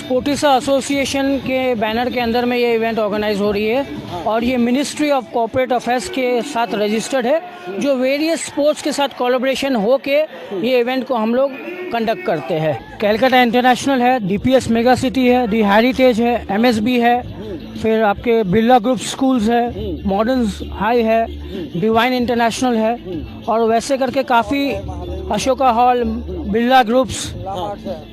स्पोर्टिसा association के banner के अंदर में ये इवेंट ऑर्गेनाइज हो रही है और ये मिनिस्ट्री ऑफ कॉर्पोरेट अफेयर्स के साथ रजिस्टर्ड है, जो वेरियस स्पोर्ट्स के साथ कोलैबोरेशन हो के ये इवेंट को हम लोग कंडक्ट करते हैं। कैलकाटा इंटरनेशनल है, डीपीएस मेगा सिटी है, दी हेरिटेज है, एमएसबी है, फिर आपके बिरला ग्रुप स्कूल्स है, मॉडर्न हाई है, डिवाइन इंटरनेशनल है और वैसे करके काफ़ी अशोका हॉल, बिरला ग्रुप्स,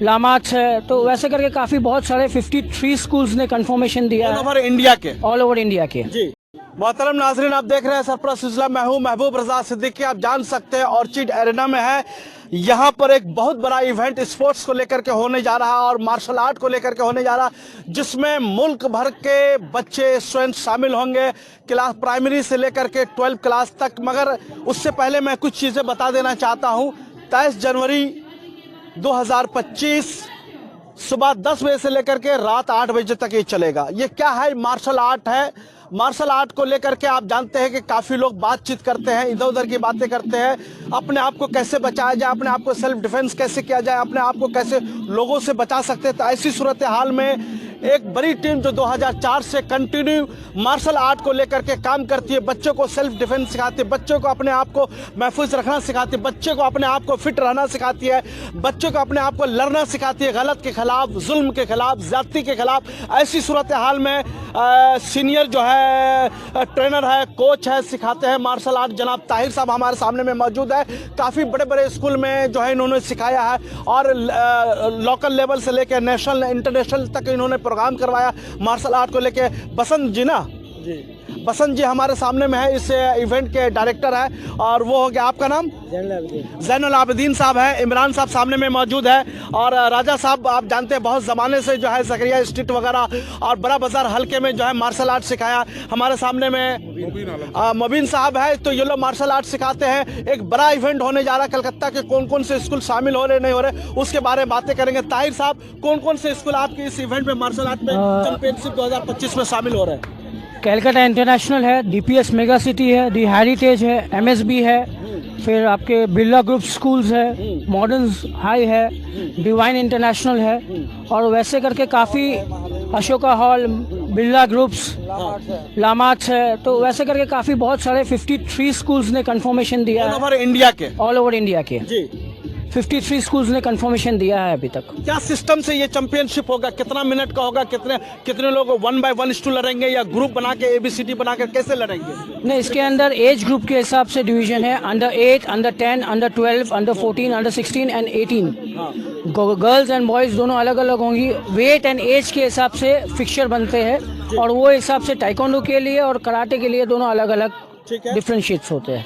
लामार्ट्स है, तो वैसे करके काफ़ी बहुत सारे 53 स्कूल्स ने कंफर्मेशन दिया है ऑल ओवर इंडिया के। ऑल ओवर इंडिया के। जी मोहतरम नाजरीन, आप देख रहे हैं सरपरस्त सिलसिला, मैं हूं महबूब रजा सिद्दीकी। आप जान सकते हैं ऑर्चिड एरेना में है, यहाँ पर एक बहुत बड़ा इवेंट स्पोर्ट्स को लेकर के होने जा रहा है और मार्शल आर्ट को लेकर के होने जा रहा है, जिसमें मुल्क भर के बच्चे स्टूडेंट शामिल होंगे, क्लास प्राइमरी से लेकर के 12 क्लास तक। मगर उससे पहले मैं कुछ चीज़ें बता देना चाहता हूँ। 23 जनवरी 2025 सुबह 10 बजे से लेकर के रात 8 बजे तक ये चलेगा। ये क्या है? मार्शल आर्ट है। मार्शल आर्ट को लेकर के आप जानते हैं कि काफ़ी लोग बातचीत करते हैं, इधर उधर की बातें करते हैं, अपने आप को कैसे बचाया जाए, अपने आप को सेल्फ डिफेंस कैसे किया जाए, अपने आप को कैसे लोगों से बचा सकते हैं। तो ऐसी सूरत हाल में एक बड़ी टीम जो 2004 से कंटिन्यू मार्शल आर्ट को लेकर के काम करती है, बच्चों को सेल्फ डिफेंस सिखाती है, बच्चों को अपने आप को महफूज रखना सिखाती है, बच्चों को अपने आप को फिट रहना सिखाती है, बच्चों को अपने आप को लड़ना सिखाती है, गलत के खिलाफ, जुल्म के खिलाफ, ज्यादती के खिलाफ। ऐसी सूरत हाल में सीनियर जो है ट्रेनर है, कोच है, सिखाते हैं मार्शल आर्ट, जनाब ताहिर साहब हमारे सामने में मौजूद है। काफ़ी बड़े बड़े स्कूल में जो है इन्होंने सिखाया है और लोकल लेवल से लेकर नेशनल इंटरनेशनल तक इन्होंने प्रोग्राम करवाया मार्शल आर्ट को लेके। बसंत जी ना जी, बसंत जी हमारे सामने में है, इस इवेंट के डायरेक्टर है। और वो हो गया, आपका नाम? जैनुल आबिदीन साहब है। इमरान साहब सामने में मौजूद है और राजा साहब आप जानते हैं बहुत ज़माने से जो है जकरिया स्ट्रीट वगैरह और बड़ा बाजार हल्के में जो है मार्शल आर्ट सिखाया। हमारे सामने में मुबीन साहब है। तो ये लोग मार्शल आर्ट सिखाते हैं। एक बड़ा इवेंट होने जा रहा है, कलकत्ता के कौन कौन से स्कूल शामिल हो रहे नहीं हो रहे उसके बारे में बातें करेंगे। ताहिर साहब, कौन कौन से स्कूल आपके इस इवेंट में मार्शल आर्ट में चैंपियनशिप 2025 में शामिल हो रहे हैं? कैलकाटा इंटरनेशनल है, डीपीएस मेगा सिटी है, दी हेरिटेज है, एमएसबी है, फिर आपके बिरला ग्रुप स्कूल्स है, मॉडर्न हाई है, डिवाइन इंटरनेशनल है और वैसे करके काफ़ी अशोका हॉल, बिरला ग्रुप्स, लामार्ट्स है, तो वैसे करके काफ़ी बहुत सारे 53 स्कूल्स ने कंफर्मेशन दिया है ऑल ओवर इंडिया के। ऑल ओवर इंडिया के जी 53 स्कूल्स ने कंफर्मेशन दिया है अभी तक। क्या सिस्टम से ये चैंपियनशिप होगा? कितना मिनट का होगा? कितने लोग 1 by 1 लड़ेंगे या ग्रुप बना के ABCD बना के कैसे लड़ेंगे? नहीं, इसके अंदर एज ग्रुप के हिसाब से डिवीजन है। Under 8, under 10, under 12, under 14, under 16 and 18। Girls and boys दोनों अलग अलग होंगी। वेट एंड एज के हिसाब से फिक्सचर बनते हैं और वो हिसाब से टाइकोंडो के लिए और कराटे के लिए दोनों अलग अलग डिफरेंशिएट्स होते हैं।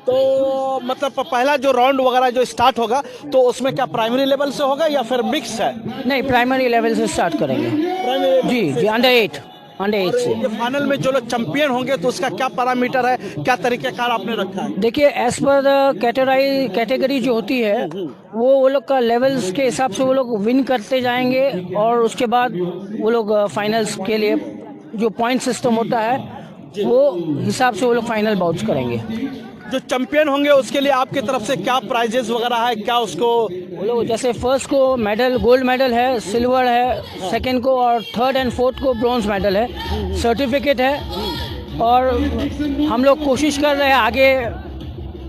तो मतलब पहला जो राउंड वगैरह जो स्टार्ट होगा तो उसमें क्या प्राइमरी लेवल से होगा या फिर मिक्स है? नहीं, प्राइमरी लेवल से स्टार्ट करेंगे। जी, अंडर 8 से। ये फाइनल में जो लोग चैंपियन होंगे तो उसका क्या पैरामीटर है, क्या तरीक़ेकार आपने रखा है? देखिए, एज पर कैटेगरी जो होती है वो लोग का लेवल्स के हिसाब से वो लोग विन करते जाएंगे और उसके बाद वो लोग फाइनल्स के लिए जो पॉइंट सिस्टम होता है वो हिसाब से वो लोग फाइनल बाउट्स करेंगे। जो चैंपियन होंगे उसके लिए आपकी तरफ से क्या प्राइजेस वगैरह है? क्या उसको वो लोग जैसे फर्स्ट को मेडल, गोल्ड मेडल है, सिल्वर है, सेकंड को और थर्ड एंड फोर्थ को ब्रॉन्ज मेडल है, सर्टिफिकेट है और हम लोग कोशिश कर रहे हैं आगे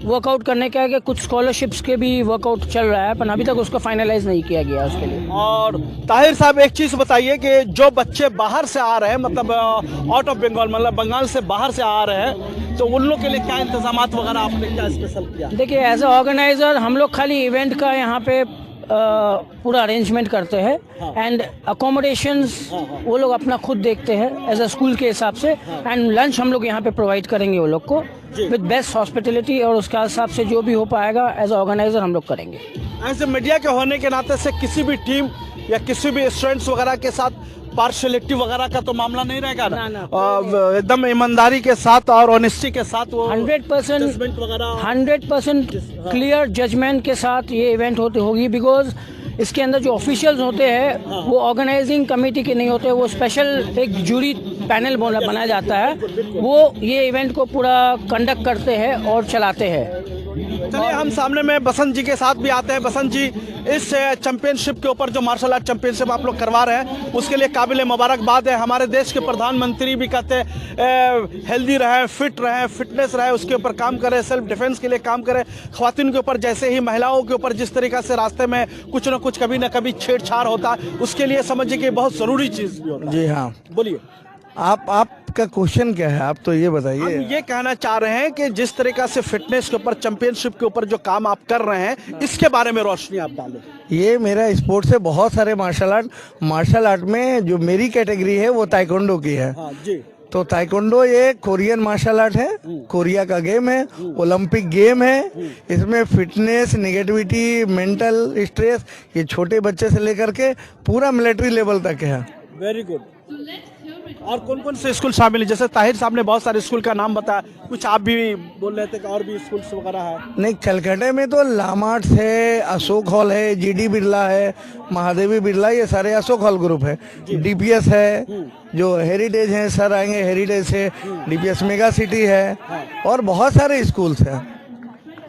वर्कआउट करने का है कि कुछ स्कॉलरशिप्स के भी वर्कआउट चल रहा है, पर अभी तक उसको फाइनलाइज नहीं किया गया उसके लिए। और ताहिर साहब, एक चीज़ बताइए कि जो बच्चे बाहर से आ रहे हैं, मतलब आउट ऑफ बंगाल, मतलब बंगाल से बाहर से आ रहे हैं, तो उन लोग के लिए क्या इंतजामात वगैरह आपने क्या स्पेशल किया? देखिए, एज ए ऑर्गेनाइजर हम लोग खाली इवेंट का यहाँ पे पूरा अरेंजमेंट करते हैं एंड अकोमोडेशंस वो लोग अपना खुद देखते हैं एज अ स्कूल के हिसाब से, एंड लंच हम लोग यहाँ पे प्रोवाइड करेंगे वो लोग को विद बेस्ट हॉस्पिटलिटी और उसके हिसाब से जो भी हो पाएगा एज ऑर्गेनाइजर हम लोग करेंगे। एज ए मीडिया के होने के नाते से किसी भी टीम या किसी भी स्टूडेंट्स वगैरह के साथ पार्शलिटी वगैरह का तो मामला नहीं रहेगा ना? एकदम ईमानदारी के साथ और ऑनेस्टी के साथ वो 100% क्लियर जजमेंट के साथ ये इवेंट होगी, बिकॉज इसके अंदर जो ऑफिशियल्स होते हैं वो ऑर्गेनाइजिंग कमेटी के नहीं होते, वो स्पेशल एक जूरी पैनल बनाया जाता है, वो ये इवेंट को पूरा कंडक्ट करते हैं और चलाते हैं। चलिए हम सामने में बसंत जी के साथ भी आते हैं। बसंत जी, इस चैंपियनशिप के ऊपर जो मार्शल आर्ट चैंपियनशिप आप लोग करवा रहे हैं उसके लिए काबिल मुबारकबाद है। हमारे देश के प्रधानमंत्री भी कहते हैं हेल्दी रहें, फिट रहें, फिटनेस रहे, उसके ऊपर काम करें, सेल्फ डिफेंस के लिए काम करें। ख्वातीन के ऊपर जैसे ही महिलाओं के ऊपर जिस तरीके से रास्ते में कुछ ना कुछ कभी ना कभी छेड़छाड़ होता है, उसके लिए समझिए कि बहुत ज़रूरी चीज़ भी होता है। जी हाँ, बोलिए, आपका क्वेश्चन क्या है, आप तो ये हम बताइए। ये कहना चाह रहे हैं कि जिस तरीका से फिटनेस के ऊपर, चैंपियनशिप के ऊपर जो काम आप कर रहे हैं, इसके बारे में रोशनी आप डालें। ये मेरा स्पोर्ट्स है, बहुत सारे मार्शल आर्ट में जो मेरी कैटेगरी है वो ताइक्वांडो की है। हाँ जी। तो ताइक्वांडो ये कोरियन मार्शल आर्ट है, कोरिया का गेम है, ओलंपिक गेम है। इसमें फिटनेस, नेगेटिविटी, मेंटल स्ट्रेस, ये छोटे बच्चे से लेकर के पूरा मिलिट्री लेवल तक है। Very good. और कौन कौन से स्कूल शामिल है? जैसे ताहिर साहब ने बहुत सारे स्कूल का नाम बताया, कुछ आप भी बोल रहे थे कि और भी स्कूल वगैरह है। नहीं, कलकत्ते में तो लामार्ट्स है, अशोक हॉल है, जीडी बिरला है, महादेवी बिरला, ये सारे अशोक हॉल ग्रुप है। डीपीएस है, जो हेरिटेज है, सर आएंगे हेरिटेज से, डीपीएस मेगा सिटी है, और बहुत सारे स्कूल्स हैं।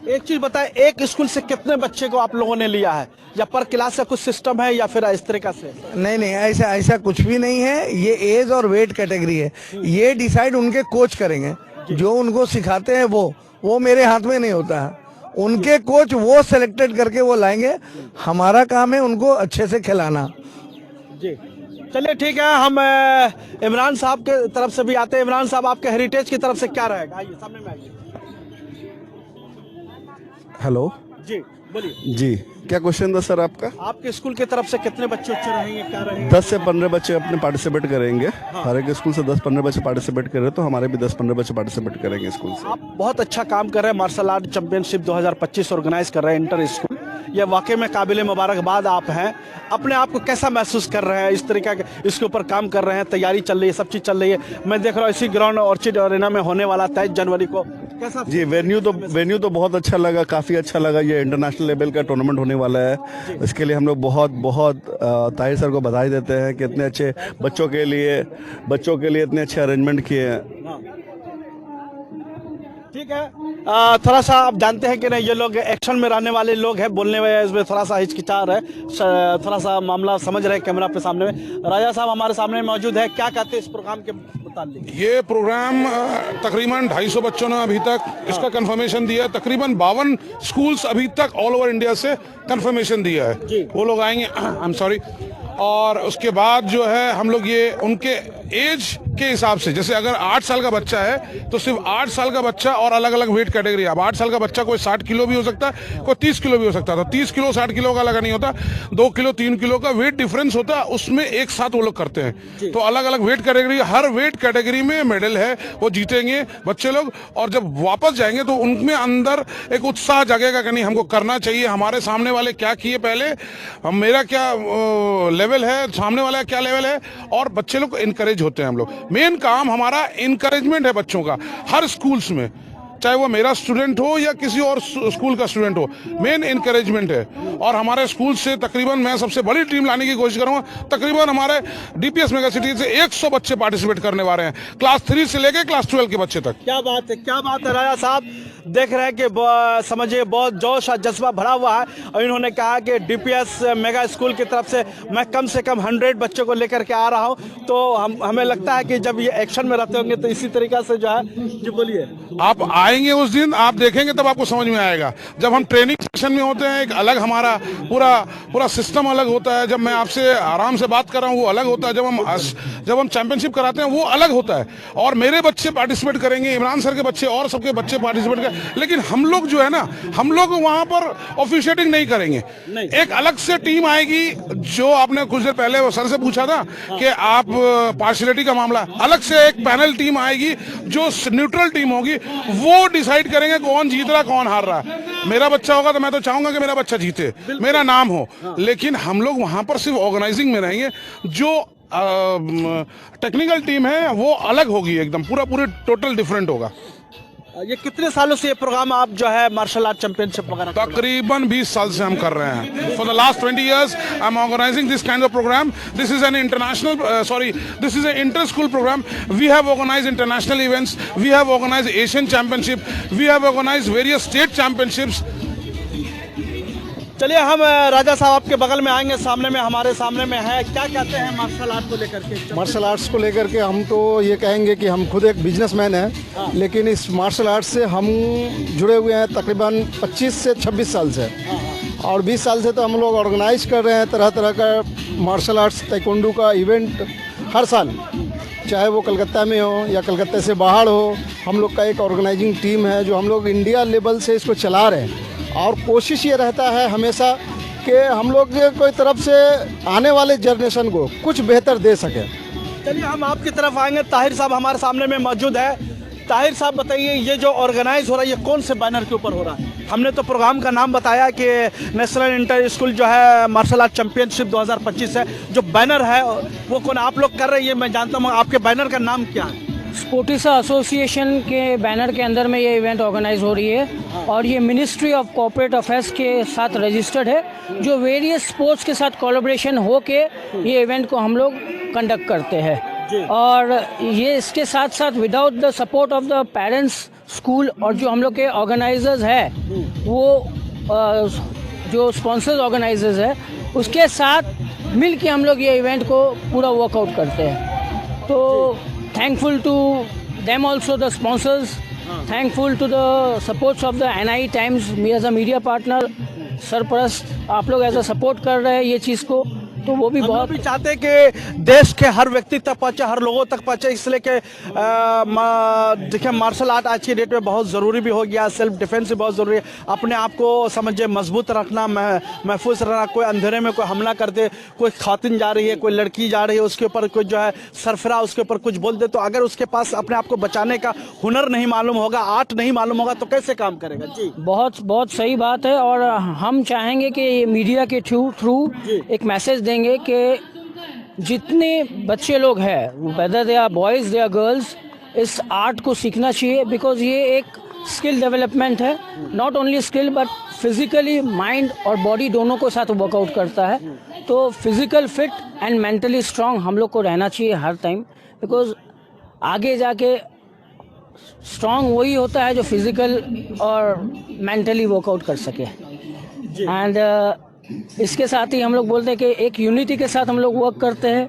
एक चीज बताएं, एक स्कूल से कितने बच्चे को आप लोगों ने लिया है, या पर क्लास का कुछ सिस्टम है या फिर इस तरीका से? नहीं, ऐसा कुछ भी नहीं है। ये एज और वेट कैटेगरी है, ये डिसाइड उनके कोच करेंगे। जो उनको सिखाते हैं वो मेरे हाथ में नहीं होता है। उनके कोच वो सिलेक्टेड करके वो लाएंगे। हमारा काम है उनको अच्छे से खिलाना। जी, चलिए ठीक है। हम इमरान साहब के तरफ से भी आते हैं। इमरान साहब, आपके हेरिटेज की तरफ से क्या रहेगा? आइए सामने में आइए। हेलो जी बोलिए। जी, क्या क्वेश्चन था सर आपका? आपके स्कूल की तरफ से कितने बच्चे अच्छे रहेंगे, क्या रहेंगे? 10 से 15 बच्चे अपने पार्टिसिपेट करेंगे। हर एक स्कूल से 10-15 बच्चे पार्टिसिपेट कर रहे हैं, तो हमारे भी 10-15 बच्चे पार्टिसिपेट करेंगे स्कूल से। आप बहुत अच्छा काम कर रहे हैं। मार्शल आर्ट चैंपियनशिप 2025 ऑर्गेनाइज कर रहे हैं इंटर स्कूल। ये वाकई में काबिल मुबारकबाद आप हैं। अपने आप को कैसा महसूस कर रहे हैं? इस तरीका के इसके ऊपर काम कर रहे हैं, तैयारी चल रही है, सब चीज़ चल रही है। मैं देख रहा हूँ इसी ग्राउंड ऑर्चिड अरेना में होने वाला 23 जनवरी को। कैसा? जी, वेन्यू तो बहुत अच्छा लगा, काफ़ी अच्छा लगा। ये इंटरनेशनल लेवल का टूर्नामेंट होने वाला है। इसके लिए हम लोग बहुत ताहिर सर को बधाई देते हैं कि इतने अच्छे बच्चों के लिए इतने अच्छे अरेंजमेंट किए हैं। ठीक है। थोड़ा सा आप जानते हैं कि नहीं, ये लोग एक्शन में रहने वाले लोग हैं, बोलने में इसमें थोड़ा सा हिचकिचा रहे, थोड़ा सा मामला समझ रहे कैमरा पे सामने में। राजा साहब हमारे सामने मौजूद है, क्या कहते हैं इस प्रोग्राम के मुताबिक? ये प्रोग्राम तकरीबन 250 बच्चों ने अभी तक इसका कंफर्मेशन दिया है। तकरीबन 52 स्कूल्स अभी तक ऑल ओवर इंडिया से कंफर्मेशन दिया है। वो लोग आएंगे, आई एम सॉरी। और उसके बाद जो है हम लोग ये उनके एज के हिसाब से, जैसे अगर 8 साल का बच्चा है तो सिर्फ 8 साल का बच्चा और अलग अलग वेट कैटेगरी। अब 8 साल का बच्चा कोई 60 किलो भी हो सकता है, कोई 30 किलो भी हो सकता है। तो 30 किलो 60 किलो का अलग नहीं होता, 2 किलो 3 किलो का वेट डिफरेंस होता है, उसमें एक साथ वो लोग करते हैं। तो अलग अलग वेट कैटेगरी, हर वेट कैटेगरी में मेडल है, वो जीतेंगे बच्चे लोग। और जब वापस जाएंगे तो उनमें अंदर एक उत्साह जगेगा कि नहीं, हमको करना चाहिए। हमारे सामने वाले क्या किए पहले, मेरा क्या लेवल है, सामने वाला क्या लेवल है, और बच्चे लोग इनकरेज होते हैं। हम लोग मेन काम हमारा इनकरेजमेंट है बच्चों का, हर स्कूल्स में, चाहे वो मेरा स्टूडेंट हो या किसी और स्कूल का स्टूडेंट हो, मेन इनकरेजमेंट है। और हमारे स्कूल से तकरीबन मैं सबसे बड़ी टीम लाने की कोशिश करूंगा। तकरीबन हमारे डीपीएस मेगा सिटी से 100 बच्चे पार्टिसिपेट करने वाले हैं, क्लास 3 से लेके क्लास 12 के बच्चे तक। क्या बात है, क्या बात है। राजा साहब देख रहे हैं कि समझिए बहुत जोश और जज्बा भरा हुआ है। और इन्होंने कहा कि डीपीएस मेगा स्कूल की तरफ से मैं कम से कम 100 बच्चों को लेकर के आ रहा हूं। तो हमें लगता है कि जब ये एक्शन में रहते होंगे तो इसी तरीका से जो है। जी बोलिए। आप आएंगे उस दिन, आप देखेंगे तब आपको समझ में आएगा। जब हम ट्रेनिंग सेशन में होते हैं, एक अलग हमारा पूरा सिस्टम अलग होता है। जब मैं आपसे आराम से बात कर रहा हूँ वो अलग होता है। जब हम चैंपियनशिप कराते हैं वो अलग होता है। और मेरे बच्चे पार्टिसिपेट करेंगे, इमरान सर के बच्चे और सबके बच्चे पार्टिसिपेट करेंगे। लेकिन हम लोग जो है ना, हम लोग वहां पर ऑफिशिएटिंग नहीं करेंगे। एक अलग से टीम आएगी। जो आपने कुछ देर पहले वो सर से पूछा था कि आप पार्शियलिटी का मामला, अलग से एक पैनल टीम आएगी जो न्यूट्रल टीम होगी, वो डिसाइड करेंगे कौन जीत रहा कौन हार रहा है। मेरा बच्चा होगा तो मैं तो चाहूंगा कि मेरा बच्चा जीते, मेरा नाम हो। लेकिन हम लोग वहां पर सिर्फ ऑर्गेनाइजिंग में रहेंगे। जो टेक्निकल टीम है वो अलग होगी, एकदम पूरी टोटल डिफरेंट होगा। ये कितने सालों से ये प्रोग्राम आप जो है मार्शल आर्ट चैंपियनशिप वगैरह कर रहे तकरीबन 20 साल से हम कर रहे हैं. For the last 20 years I am organizing this kind of program. This is an international this is an inter school program. We have organized international events, we have organized Asian championship, we have organized various state championships. चलिए हम राजा साहब आपके बगल में आएंगे. सामने में हमारे सामने में है, क्या कहते हैं मार्शल आर्ट को लेकर के? मार्शल आर्ट्स को लेकर के हम तो ये कहेंगे कि हम खुद एक बिजनेसमैन हैं, लेकिन इस मार्शल आर्ट से हम जुड़े हुए हैं तकरीबन 25 से 26 साल से. और 20 साल से तो हम लोग ऑर्गेनाइज कर रहे हैं तरह तरह का मार्शल आर्ट्स ताइक्वांडो का इवेंट हर साल, चाहे वो कलकत्ता में हो या कलकत्ता से बाहर हो. हम लोग का एक ऑर्गेनाइजिंग टीम है जो हम लोग इंडिया लेवल से इसको चला रहे हैं. और कोशिश ये रहता है हमेशा कि हम लोग कोई तरफ से आने वाले जनरेशन को कुछ बेहतर दे सके. चलिए हम आपकी तरफ आएंगे. ताहिर साहब हमारे सामने में मौजूद है. ताहिर साहब बताइए, ये जो ऑर्गेनाइज हो रहा है ये कौन से बैनर के ऊपर हो रहा है? हमने तो प्रोग्राम का नाम बताया कि नेशनल इंटर स्कूल जो है मार्शल आर्ट चैंपियनशिप 2025 है. जो बैनर है वो कौन आप लोग कर रहे हैं ये मैं जानता हूँ. आपके बैनर का नाम क्या है? स्पोर्टिसा एसोसिएशन के बैनर के अंदर में ये इवेंट ऑर्गेनाइज हो रही है और ये मिनिस्ट्री ऑफ कॉर्पोरेट अफेयर्स के साथ रजिस्टर्ड है, जो वेरियस स्पोर्ट्स के साथ कोलैबोरेशन हो के ये इवेंट को हम लोग कंडक्ट करते हैं. और ये इसके साथ साथ without the support of the parents, school और जो हम लोग के ऑर्गेनाइजर्स है वो जो स्पॉन्सर्स ऑर्गेनाइजर्स है उसके साथ मिल के हम लोग ये इवेंट को पूरा वर्कआउट करते हैं. तो thankful to them also, the sponsors, thankful to the supports of the NI Times, me as a media partner, सरपरस्त आप लोग ऐसा सपोर्ट कर रहे हैं ये चीज़ को, तो वो भी बहुत भी चाहते हैं कि देश के हर व्यक्ति तक पहुंचे, हर लोगों तक पहुंचे. इसलिए कि देखिए मार्शल आर्ट आज की डेट में बहुत ज़रूरी भी हो गया. सेल्फ डिफेंस भी बहुत ज़रूरी है. अपने आप को समझिए मजबूत रखना, महफूज रखना. कोई अंधेरे में कोई हमला कर दे, कोई खातिन जा रही है, कोई लड़की जा रही है, उसके ऊपर कोई जो है सरफरा उसके ऊपर कुछ बोल दे, तो अगर उसके पास अपने आप को बचाने का हुनर नहीं मालूम होगा, आर्ट नहीं मालूम होगा, तो कैसे काम करेगा? जी बहुत बहुत सही बात है. और हम चाहेंगे कि मीडिया के थ्रू एक मैसेज देंगे कि जितने बच्चे लोग हैं, whether they are boys they are girls, इस आर्ट को सीखना चाहिए. बिकॉज ये एक स्किल डेवलपमेंट है, not only skill but physically mind और बॉडी दोनों को साथ वर्कआउट करता है. तो physical fit and mentally strong हम लोग को रहना चाहिए हर टाइम, बिकॉज आगे जाके स्ट्रांग वही होता है जो फिजिकल और मेंटली वर्कआउट कर सके. एंड इसके साथ ही हम लोग बोलते हैं कि एक यूनिटी के साथ हम लोग वर्क करते हैं.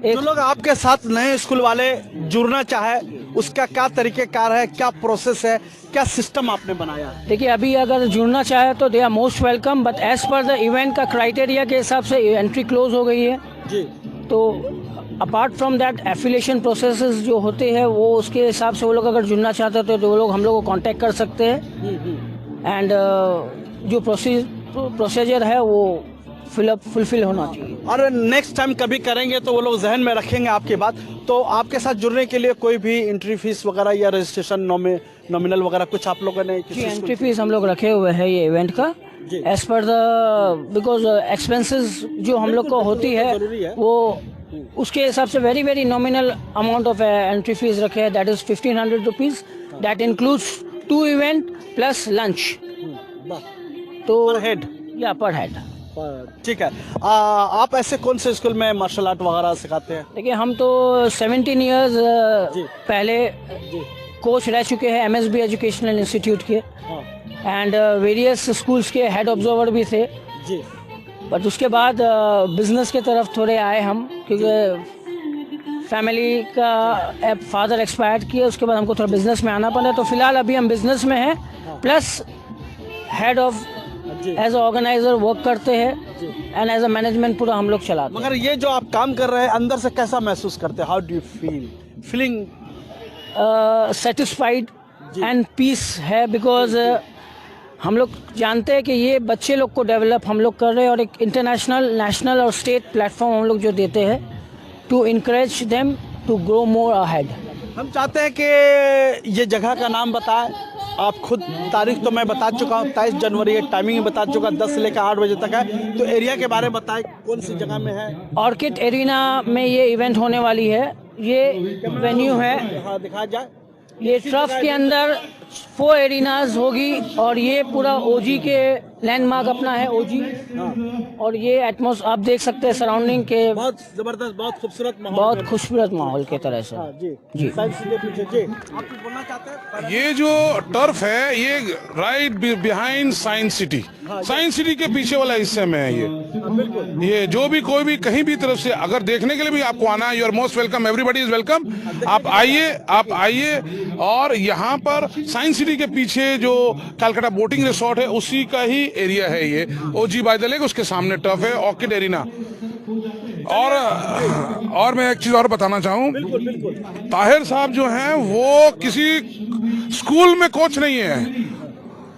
जो लोग आपके साथ नए स्कूल वाले जुड़ना चाहे उसका क्या तरीक़ेकार है, क्या प्रोसेस है, क्या सिस्टम आपने बनाया है? देखिए अभी अगर जुड़ना चाहे तो they are most welcome, but as per the event का क्राइटेरिया के हिसाब से एंट्री क्लोज हो गई है. जी. तो apart from that affiliation processes जो होते हैं वो उसके हिसाब से वो लोग अगर जुड़ना चाहते हैं तो वो लोग हम लोग को कांटेक्ट कर सकते हैं. एंड जो प्रोसीजर है वो फुलफिल होना चाहिए. और नेक्स्ट टाइम कभी करेंगे तो वो लोग जहन में रखेंगे आपकी बात. तो आपके साथ जुड़ने के लिए कोई भी एंट्री फीस वगैरह या रजिस्ट्रेशन नॉमिनल वगैरह कुछ आप लोगों ने? जी एंट्री फीस हम लोग रखे हुए हैं ये इवेंट का as per the, because expenses जो हम लोग को होती है वो उसके हिसाब से very very nominal amount of entry fees रखे हैं. That is 1500 rupees. That includes 2 event plus lunch. तो पर हेड या पर हेड. ठीक है. आप ऐसे कौन से स्कूल में मार्शल आर्ट वगैरह सिखाते हैं? देखिए हम तो 17 ईयर्स पहले कोच रह चुके हैं MSB एजुकेशनल इंस्टीट्यूट के, एंड वेरियस स्कूल्स के हेड ऑब्जर्वर भी थे. जी. बट उसके बाद बिजनेस के तरफ थोड़े आए हम, क्योंकि फैमिली का फादर एक्सपायर किए, उसके बाद हमको थोड़ा बिजनेस में आना पड़ा. तो फिलहाल अभी हम बिजनेस में हैं, plus head of as a organizer work करते हैं एंड एज अ मैनेजमेंट पूरा हम लोग चलाते हैं. मगर ये जो आप काम कर रहे हैं अंदर से कैसा महसूस करते हैं? How do you feeling? Satisfied and peace है, बिकॉज हम लोग जानते हैं कि ये बच्चे लोग को डेवलप हम लोग कर रहे हैं और एक इंटरनेशनल, नेशनल और स्टेट प्लेटफॉर्म हम लोग जो देते हैं to encourage them to grow more ahead. हम चाहते हैं कि ये जगह का नाम बताएं. आप खुद तारीख तो मैं बता चुका हूँ, 23 जनवरी है. टाइमिंग बता चुका, 10 से लेकर 8 बजे तक है. तो एरिया के बारे में बताएं, कौन सी जगह में है? ऑर्किड एरिना में ये इवेंट होने वाली है. ये वेन्यू है, हाँ दिखाया जाए. ये ट्रफ के अंदर 4 एरिनाज होगी और ये पूरा ओजी के लैंडमार्क अपना है ओजी। और ये एटमॉस आप देख सकते हैं सराउंडिंग के बहुत जबरदस्त, बहुत खूबसूरत माहौल बहुत में। खूबसूरत माहौल की तरह से। जी जी। साइंस सिटी के पीछे जी आप कुछ बोलना चाहते हैं? ये जो टर्फ है ये right behind science city, science city के पीछे वाला हिस्से में है ये जो भी कोई भी कहीं भी तरफ से अगर देखने के लिए भी आपको आना है, you are most welcome, everybody is welcome. आप आइए और यहाँ पर साइंस सिटी के पीछे जो कलकत्ता बोटिंग रिसोर्ट है उसी का ही एरिया है ये ओजी बाय द लेक, उसके सामने टर्फ है ऑर्किड एरिना। और मैं एक चीज और बताना चाहूँ, ताहिर साहब जो हैं वो किसी स्कूल में कोच नहीं है,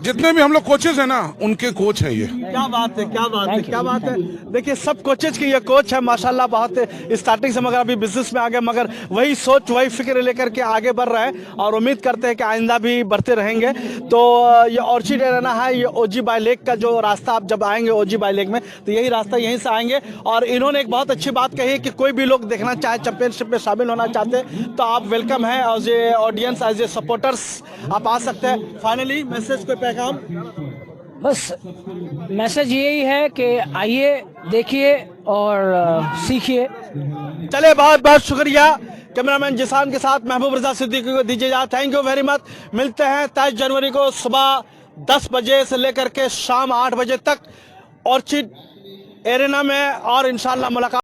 जितने भी हम लोग कोचेज हैं ना उनके कोच है ये। क्या बात है, क्या बात है, क्या बात है। देखिए सब कोचेज के ये कोच है माशाल्लाह, बहुत स्टार्टिंग से मगर अभी बिजनेस में आ गए, मगर वही सोच वही फिक्र लेकर के आगे बढ़ रहे हैं और उम्मीद करते हैं कि आइंदा भी बढ़ते रहेंगे। तो ये ऑर्चिड एरिना है, ये ओजी बाय लेक का जो रास्ता, आप जब आएंगे ओजी बाय लेक में तो यही रास्ता यहीं से आएंगे। और इन्होंने एक बहुत अच्छी बात कही है कि कोई भी लोग देखना चाहे, चैंपियनशिप में शामिल होना चाहते हैं तो आप वेलकम है, as a audience, as a supporters आप आ सकते हैं। फाइनली मैसेज कोई पैगाम? बस मैसेज यही है कि आइए, देखिए और सीखिए। चले बहुत बहुत शुक्रिया कैमरामैन जिसान के साथ महबूब रजा सिद्दीकी को दीजिए जा। Thank you very much. मिलते हैं 23 जनवरी को सुबह 10 बजे से लेकर के शाम 8 बजे तक ऑर्चिड एरिना में और इंशाल्लाह मुलाकात।